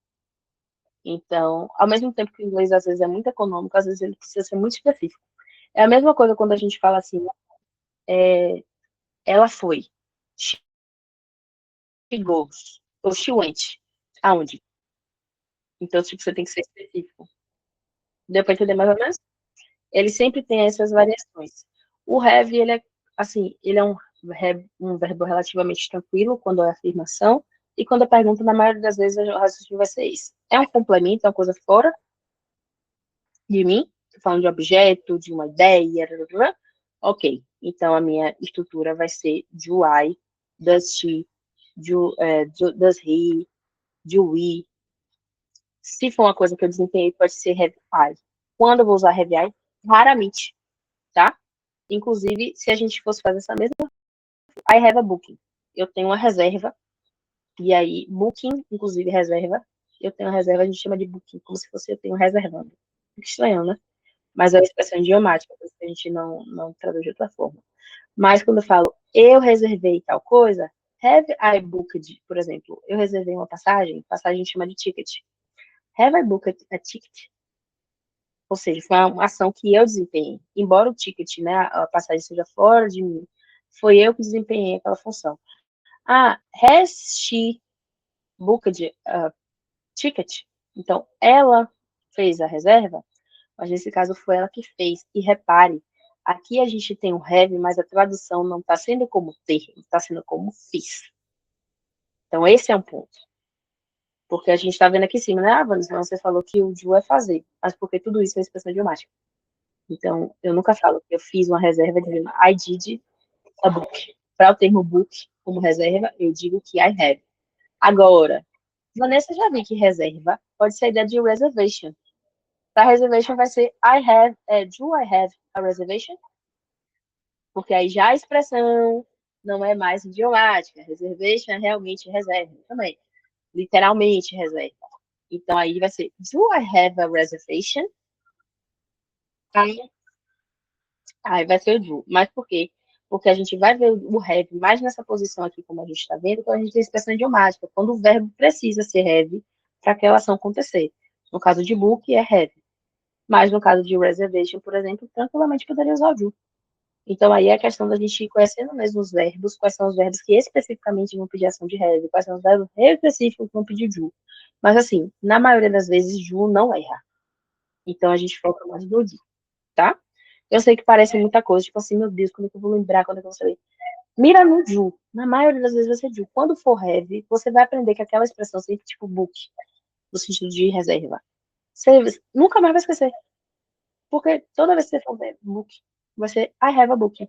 Então, ao mesmo tempo que o inglês às vezes é muito econômico, às vezes ele precisa ser muito específico. É a mesma coisa quando a gente fala assim, ela foi, chegou, ou she went, aonde? Então, tipo, você tem que ser específico. Deu para entender mais ou menos? Ele sempre tem essas variações. O have, ele é, assim, ele é um verbo relativamente tranquilo quando é afirmação, E quando eu pergunto, na maioria das vezes, o raciocínio vai ser isso. É um complemento, é uma coisa fora de mim, tô falando de objeto, de uma ideia, blá, blá, blá. Ok, então a minha estrutura vai ser do I, does she, does he, do we. Se for uma coisa que eu desempenhei, pode ser have I. Quando eu vou usar have I? Raramente, tá? Inclusive, se a gente fosse fazer essa mesma, I have a booking. Eu tenho uma reserva, e aí, booking, inclusive reserva, eu tenho uma reserva, a gente chama de booking, como se fosse eu tenho reservando. Fica estranho, né? Mas é uma expressão idiomática, por isso que a gente não traduz de outra forma. Mas quando eu falo eu reservei tal coisa, have I booked, por exemplo, eu reservei uma passagem, passagem a gente chama de ticket. Have I booked a ticket? Ou seja, foi uma ação que eu desempenhei. Embora o ticket, né, a passagem seja fora de mim, foi eu que desempenhei aquela função. Ah, has she booked a ticket? Então, ela fez a reserva? Mas nesse caso foi ela que fez. E repare, aqui a gente tem o have, mas a tradução não está sendo como ter, está sendo como fiz. Então, esse é um ponto. Porque a gente está vendo aqui em cima, né? Ah, Vanessa, você falou que o do é fazer, mas porque tudo isso é expressão idiomática. Então, eu nunca falo que eu fiz uma reserva dizendo I did a book. Para o termo book como reserva, eu digo que I have. Agora, Vanessa já vi que reserva pode ser a ideia de reservation. Para reservation vai ser I have, do I have a reservation? Porque aí já a expressão não é mais idiomática. Reservation é realmente reserva também. Literalmente reserva. Então aí vai ser do I have a reservation? Aí vai ser o do. Mas por quê? Porque a gente vai ver o have mais nessa posição aqui, como a gente está vendo, quando a gente tem expressão idiomática, quando o verbo precisa ser have para aquela ação acontecer. No caso de book, é have. Mas no caso de reservation, por exemplo, tranquilamente poderia usar o do. Então, aí é a questão da gente ir conhecendo mesmo os verbos, quais são os verbos que especificamente vão pedir ação de have, quais são os verbos específicos que vão pedir do. Mas, assim, na maioria das vezes, do não erra. Então, a gente foca mais no do, tá? Eu sei que parece muita coisa, tipo assim, meu Deus, quando é que eu vou lembrar, quando é que eu vou saber? Mira no do. Na maioria das vezes vai ser do. Quando for have, você vai aprender que aquela expressão sempre, tipo, book, no sentido de reserva. Você nunca mais vai esquecer. Porque toda vez que você for ver book, vai ser I have a book. I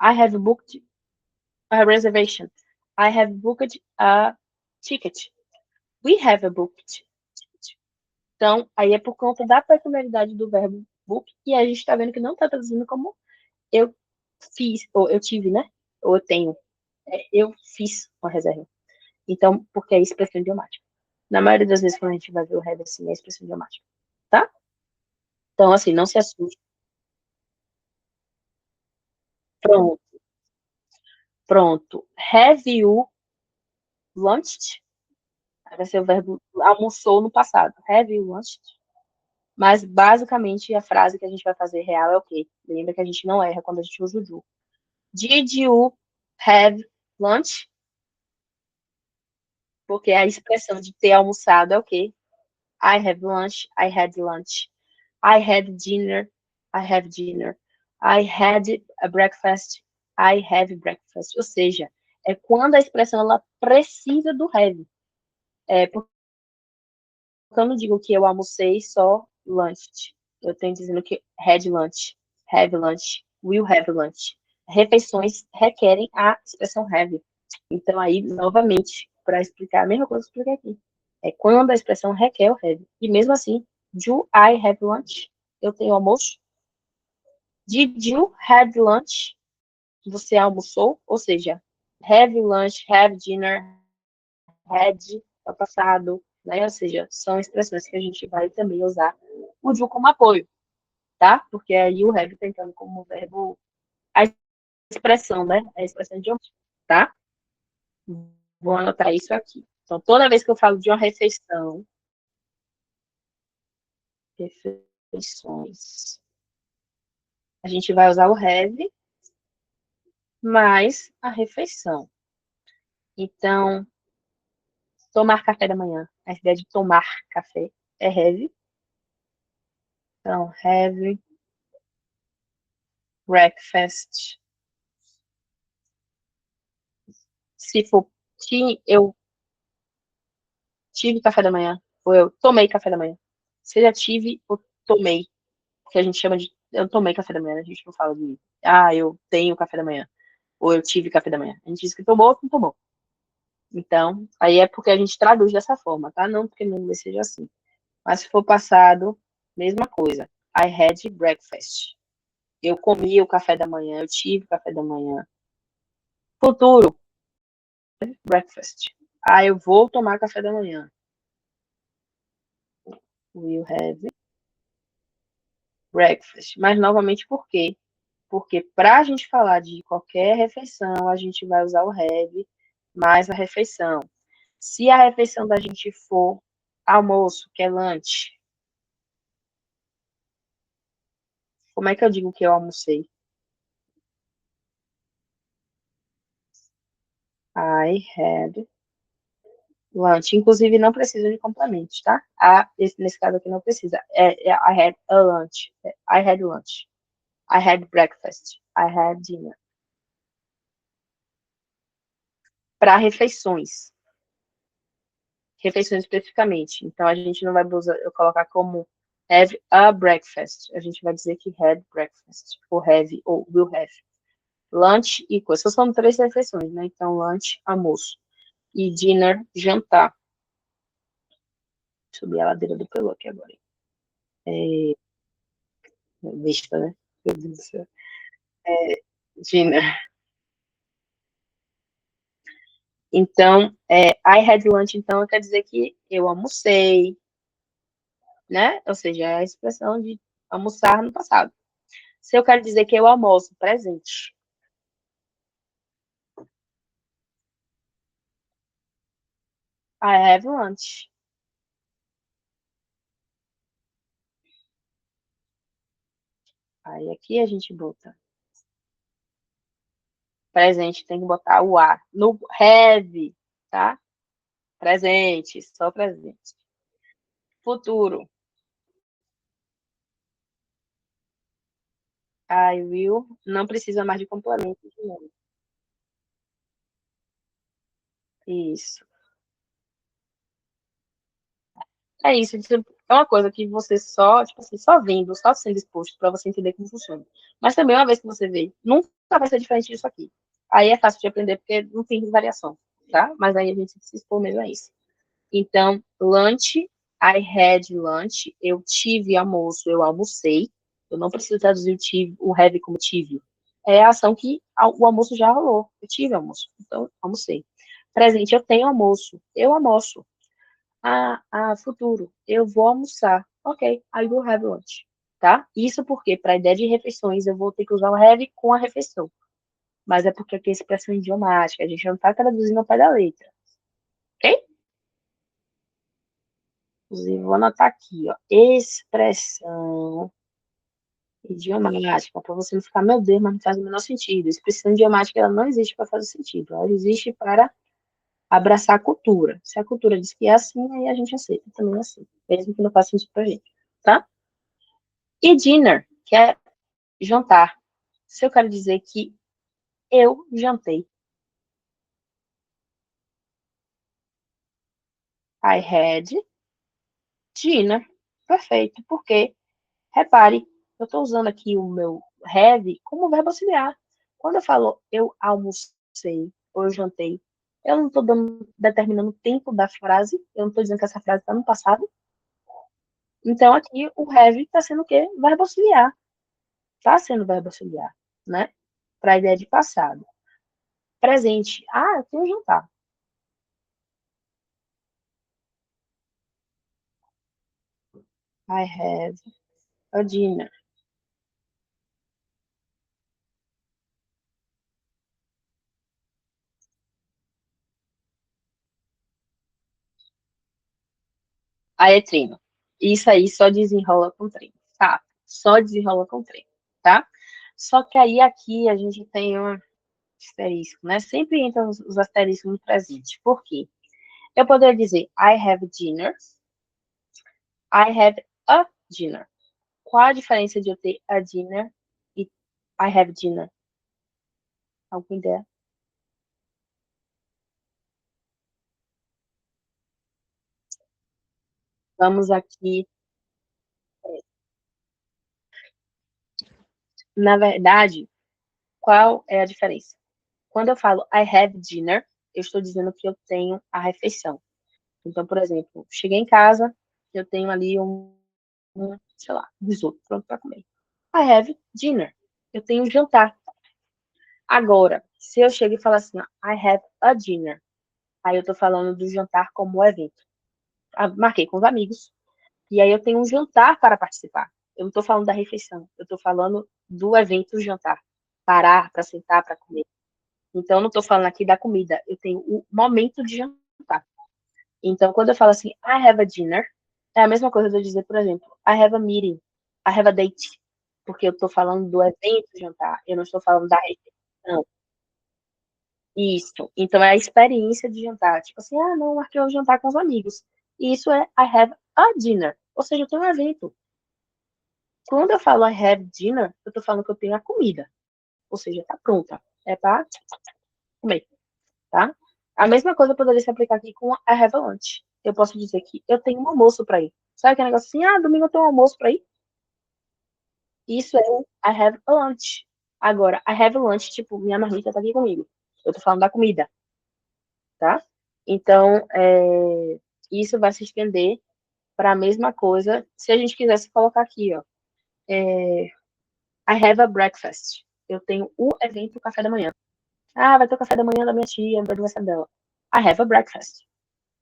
have booked a reservation. I have booked a ticket. We have a booked ticket. Então, aí é por conta da peculiaridade do verbo book, e a gente está vendo que não está traduzindo como eu fiz, ou eu tive, né? Ou eu tenho. Eu fiz uma reserva. Então, porque é expressão idiomática. Na maioria das vezes, quando a gente vai ver o have assim, é expressão idiomática. Tá? Então, assim, não se assuste. Pronto. Pronto. Have you lunched? Vai ser o verbo almoçou no passado. Have you lunched? Mas, basicamente, a frase que a gente vai fazer real é o quê? Lembra que a gente não erra quando a gente usa o do. Did you have lunch? Porque a expressão de ter almoçado é o quê? I have lunch, I had lunch. I had dinner, I have dinner. I had a breakfast, I have breakfast. Ou seja, é quando a expressão ela precisa do have. É porque eu não digo que eu almocei só lunch. Eu tenho dizendo que had lunch, have lunch, will have lunch. Refeições requerem a expressão have. Então, aí, novamente, para explicar a mesma coisa que eu expliquei aqui. É quando a expressão requer o have. E mesmo assim, do I have lunch? Eu tenho almoço? Did you have lunch? Você almoçou? Ou seja, have lunch, have dinner, had, é passado, né? Ou seja, são expressões que a gente vai também usar o do como apoio, tá? Porque aí o have tá entrando como verbo, a expressão, né? A expressão de tá? Vou anotar isso aqui. Então, toda vez que eu falo de uma refeição, refeições, a gente vai usar o have mais a refeição. Então, tomar café da manhã. A ideia de tomar café é have. Então, have breakfast. Se for que eu tive café da manhã, ou eu tomei café da manhã. Seja tive ou tomei, que a gente chama de eu tomei café da manhã, a gente não fala de eu tenho café da manhã, ou eu tive café da manhã. A gente diz que tomou ou não tomou. Então, aí é porque a gente traduz dessa forma, tá? Não porque no inglês seja assim. Mas se for passado, mesma coisa. I had breakfast. Eu comi o café da manhã, eu tive café da manhã. Futuro, breakfast. Eu vou tomar café da manhã. Will have breakfast. Mas novamente por quê? Porque para a gente falar de qualquer refeição, a gente vai usar o have mais a refeição. Se a refeição da gente for almoço, que é lunch, como é que eu digo que eu almocei? I had lunch. Inclusive, não precisa de complementos, tá? Nesse caso aqui não precisa. I had a lunch. I had lunch. I had breakfast. I had dinner. Para refeições. Refeições especificamente. Então, a gente não vai eu colocar como have a breakfast. A gente vai dizer que had breakfast. Ou have, ou will have. Lunch equals. São três refeições, né? Então, lunch, almoço. E dinner, jantar. Subir a ladeira do Pelô aqui agora. Vista, né? Meu Deus do céu. Dinner. Então, I had lunch, então, quer dizer que eu almocei, né? Ou seja, é a expressão de almoçar no passado. Se eu quero dizer que eu almoço, presente. I have lunch. Aí aqui a gente bota presente, tem que botar o A. No have, tá? Presente, só presente. Futuro. I will. Não precisa mais de complemento de novo. Isso. É isso, é uma coisa que você só, tipo assim, só vendo, só sendo exposto para você entender como funciona. Mas também, uma vez que você vê, nunca vai ser diferente disso aqui. Aí é fácil de aprender porque não tem variação, tá? Mas aí a gente se expor mesmo a isso. Então, lunch, I had lunch, eu tive almoço, eu almocei. Eu não preciso traduzir o have como tive. É a ação que o almoço já rolou. Eu tive almoço, então almocei. Presente, eu tenho almoço, eu almoço. Futuro, eu vou almoçar. Ok, I will have lunch. Tá? Isso porque, para a ideia de refeições, eu vou ter que usar o have com a refeição. Mas é porque aqui é expressão idiomática, a gente não está traduzindo ao pé da letra. Ok? Inclusive, vou anotar aqui, ó. Expressão idiomática, para você não ficar, meu Deus, mas não faz o menor sentido. Expressão idiomática, ela não existe para fazer sentido. Ela existe para abraçar a cultura. Se a cultura diz que é assim, aí a gente aceita também assim. Mesmo que não faça sentido pra gente. Tá? E dinner, que é jantar. Se eu quero dizer que eu jantei, I had dinner. Perfeito, porque, repare, eu estou usando aqui o meu have como verbo auxiliar. Quando eu falo eu almocei ou eu jantei, eu não estou determinando o tempo da frase, eu não estou dizendo que essa frase está no passado. Então, aqui o have está sendo o quê? Verbo auxiliar. Está sendo verbo auxiliar, né? Para a ideia de passado. Presente. Eu tenho jantar. I have a dinner. Aí é treino. Isso aí só desenrola com treino, tá? Só desenrola com treino, tá? Só que aí aqui a gente tem um asterisco, né? Sempre entra os asteriscos no presente. Por quê? Eu poderia dizer I have dinner, I have a dinner. Qual a diferença de eu ter a dinner e I have dinner? Alguma ideia? Vamos aqui. Na verdade, qual é a diferença? Quando eu falo I have dinner, eu estou dizendo que eu tenho a refeição. Então, por exemplo, cheguei em casa, eu tenho ali sei lá, um risoto pronto para comer. I have dinner. Eu tenho um jantar. Agora, se eu chego e falo assim, I have a dinner, aí eu tô falando do jantar como evento. Marquei com os amigos, e aí eu tenho um jantar para participar. Eu não tô falando da refeição, eu tô falando do evento jantar. Parar para sentar para comer. Então, eu não tô falando aqui da comida, eu tenho o momento de jantar. Então, quando eu falo assim, I have a dinner, é a mesma coisa de eu dizer, por exemplo, I have a meeting, I have a date. Porque eu estou falando do evento jantar, eu não estou falando da refeição. Isso. Então, é a experiência de jantar. Tipo assim, ah, não, marquei um jantar com os amigos. E isso é I have a dinner. Ou seja, eu tenho um evento. Quando eu falo I have dinner, eu estou falando que eu tenho a comida. Ou seja, tá pronta. É para comer, tá? A mesma coisa poderia se aplicar aqui com I have a lunch. Eu posso dizer que eu tenho um almoço para ir. Sabe aquele negócio assim, ah, domingo eu tenho um almoço para ir? Isso é o I have a lunch. Agora, I have a lunch, tipo, minha marmita tá aqui comigo. Eu tô falando da comida, tá? Então, isso vai se estender para a mesma coisa. Se a gente quisesse colocar aqui, ó, I have a breakfast. Eu tenho o evento café da manhã. Ah, vai ter o café da manhã da minha tia, do aniversário dela. I have a breakfast.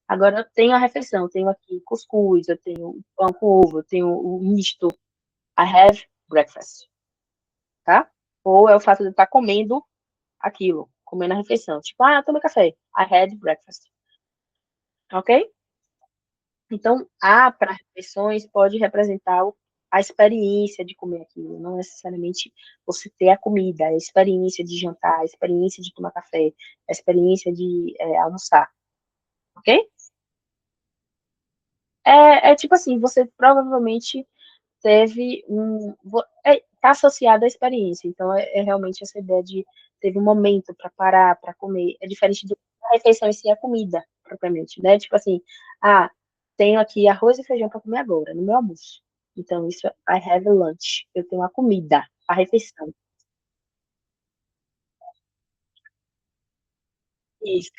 Agora eu tenho a refeição, eu tenho aqui cuscuz, eu tenho pão com ovo, eu tenho o misto. I have breakfast, tá? Ou é o fato de eu estar comendo aquilo, comendo a refeição. Tipo, ah, tomei café. I had breakfast. Ok? Então, a para refeições pode representar a experiência de comer aquilo, não necessariamente você ter a comida, a experiência de jantar, a experiência de tomar café, a experiência de almoçar, ok? É tipo assim, você provavelmente teve tá associado à experiência, então é realmente essa ideia de teve um momento para parar, para comer, é diferente da refeição em si, a comida, propriamente, né? Tipo assim, ah, tenho aqui arroz e feijão para comer agora, no meu almoço. Então, isso é I have a lunch. Eu tenho a comida, a refeição. Isso,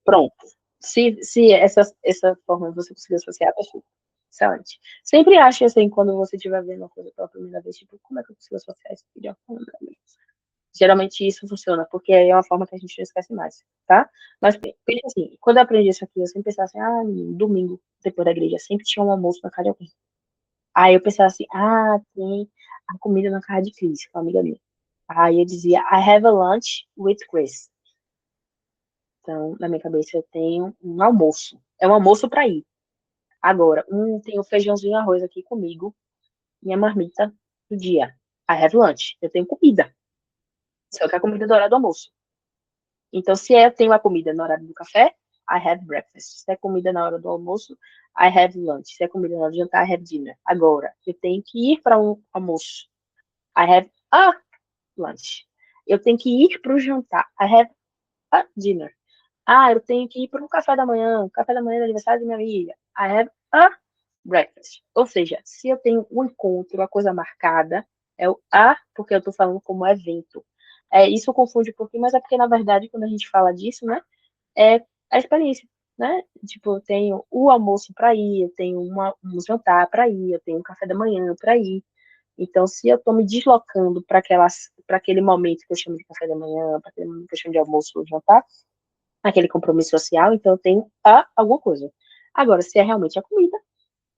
pronto. Se essa forma você conseguir associar, perfeito. Excelente. Sempre ache assim, quando você estiver vendo uma coisa pela primeira vez, tipo, como é que eu consigo associar isso aqui de uma forma? Geralmente isso funciona, porque aí é uma forma que a gente não esquece mais, tá? Mas pense assim, quando eu aprendi isso aqui, eu sempre pensava assim, ah, domingo, depois da igreja, sempre tinha um almoço na casa de alguém. Aí eu pensava assim, ah, tem a comida na casa de Cris, com uma amiga minha. Aí eu dizia, I have a lunch with Chris. Então, na minha cabeça, eu tenho um almoço. É um almoço para ir. Agora, tem o feijãozinho e arroz aqui comigo, minha marmita do dia. I have lunch. Eu tenho comida. Só que a comida é do horário do almoço. Então, se eu tenho a comida no horário do café, I have breakfast. Se é comida na hora do almoço, I have lunch. Se é comida na hora do jantar, I have dinner. Agora, eu tenho que ir para um almoço. I have a lunch. Eu tenho que ir para o jantar. I have a dinner. Ah, eu tenho que ir para um café da manhã. Café da manhã do aniversário da minha amiga. I have a breakfast. Ou seja, se eu tenho um encontro, uma coisa marcada, é o a, porque eu estou falando como evento. Isso confunde um pouquinho, mas é porque, na verdade, quando a gente fala disso, né, é a experiência, né? Tipo, eu tenho o almoço para ir, eu tenho um jantar para ir, eu tenho um café da manhã para ir. Então, se eu estou me deslocando para aquele momento que eu chamo de café da manhã, para aquele momento que eu chamo de almoço ou jantar, aquele compromisso social, então eu tenho alguma coisa. Agora, se é realmente a comida,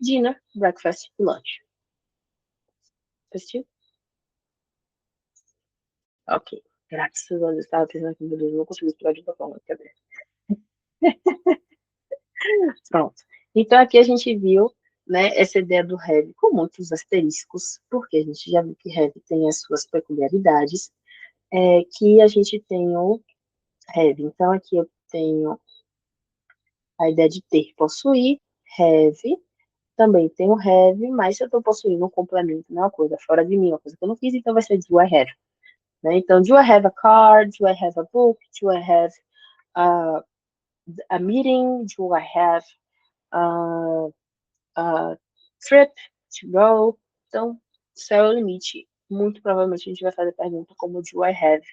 dinner, breakfast e lunch. Assistiu? Ok. Graças a Deus, estava pensando aqui, meu Deus, eu não consigo estudar de outra forma. Cadê? Pronto. Então, aqui a gente viu, né, essa ideia do have com muitos asteriscos, porque a gente já viu que have tem as suas peculiaridades, que a gente tem o have. Então, aqui eu tenho a ideia de ter, possuir, have, também tem o have, mas se eu estou possuindo um complemento, não é uma coisa fora de mim, uma coisa que eu não fiz, então vai ser do I have. Né? Então, do I have a car? Do I have a book? Do I have a meeting? Do I have uh, uh, trip, to go. Então, céu é o limite. Muito provavelmente a gente vai fazer pergunta como do I have,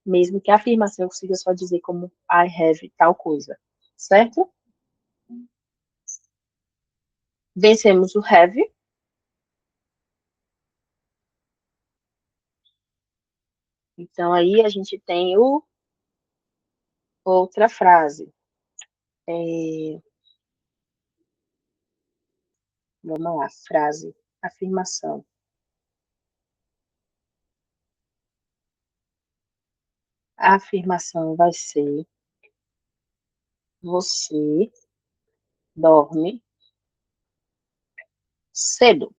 mesmo que a afirmação consiga só dizer como I have tal coisa, certo? Vencemos o have. Então, aí a gente tem outra frase. Vamos lá, frase, afirmação. A afirmação vai ser: você dorme cedo.